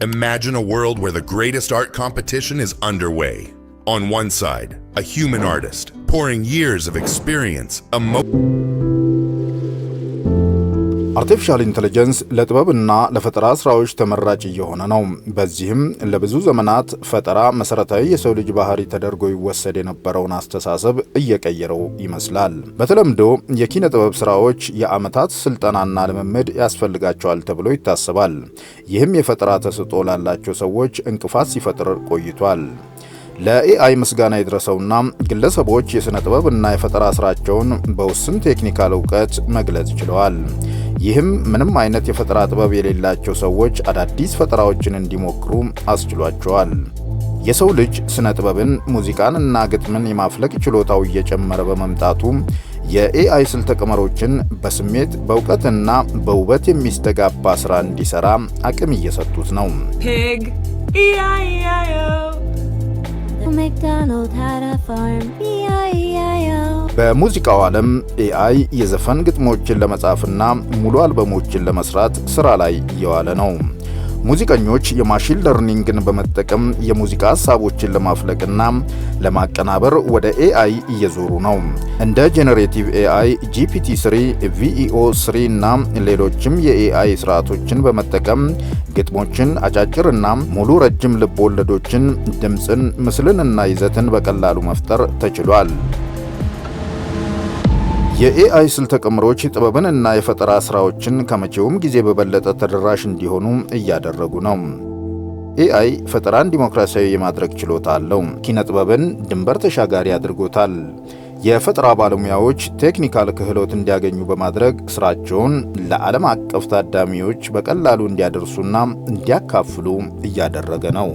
Imagine a world where the greatest art competition is underway. On one side, a human artist, pouring years of experience, አርቲፊሻል ኢንተለጀንስ ለጥበብና ለፈጠራ ስራዎች ተመራጭ እየሆነ ነው። በዚህም ለብዙ ዘመናት ፈጠራ መሰረታዊ የሰው ልጅ ባህሪ ተደርጎ ይወሰድ የነበረውን አስተሳሰብ እየቀየረው ይመስላል። በተለምዶ የኪነ ጥበብ ስራዎች የዓመታት ስልጠናና ልምምድ ያስፈልጋቸዋል ተብሎ ይታሰባል። ይህም የፈጠራ ተሰጥኦ ላላቸው ሰዎች እንቅፋት ሲፈጥር ቆይቷል። ለኤአይ ምስጋና ይድረሰውና ግለሰቦች የሥነ ጥበብና የፈጠራ ስራቸውን በውስን ቴክኒካል ዕውቀት መግለጽ ችለዋል። ይህም ምንም አይነት የፈጠራ ጥበብ የሌላቸው ሰዎች አዳዲስ ፈጠራዎችን እንዲሞክሩ አስችሏቸዋል። የሰው ልጅ ስነ ጥበብን፣ ሙዚቃንና ግጥምን የማፍለቅ ችሎታው እየጨመረ በመምጣቱ የኤአይ ስልተ ቀመሮችን በስሜት በእውቀትና በውበት የሚስተጋባ ስራ እንዲሰራ አቅም እየሰጡት ነው። Pig, E-I-E-I-O. McDonald had a farm, E-I-E-I-O. በሙዚቃው ዓለም ኤአይ የዘፈን ግጥሞችን ለመጻፍና ሙሉ አልበሞችን ለመስራት ስራ ላይ እየዋለ ነው። ሙዚቀኞች የማሽን ለርኒንግን በመጠቀም የሙዚቃ ሐሳቦችን ለማፍለቅና ለማቀናበር ወደ ኤአይ እየዞሩ ነው። እንደ ጄነሬቲቭ ኤአይ፣ GPT-3፣ VEO3 እና ሌሎችም የኤአይ ስርዓቶችን በመጠቀም ግጥሞችን፣ አጫጭርና ሙሉ ረጅም ልብ ወለዶችን፣ ድምፅን፣ ምስልንና ይዘትን በቀላሉ መፍጠር ተችሏል። የኤአይ ስልተ ቀመሮች ጥበብንና የፈጠራ ስራዎችን ከመቼውም ጊዜ በበለጠ ተደራሽ እንዲሆኑ እያደረጉ ነው። ኤአይ ፈጠራን ዲሞክራሲያዊ የማድረግ ችሎታ አለው። ኪነ ጥበብን ድንበር ተሻጋሪ አድርጎታል። የፈጠራ ባለሙያዎች ቴክኒካል ክህሎት እንዲያገኙ በማድረግ ስራቸውን ለዓለም አቀፍ ታዳሚዎች በቀላሉ እንዲያደርሱና እንዲያካፍሉ እያደረገ ነው።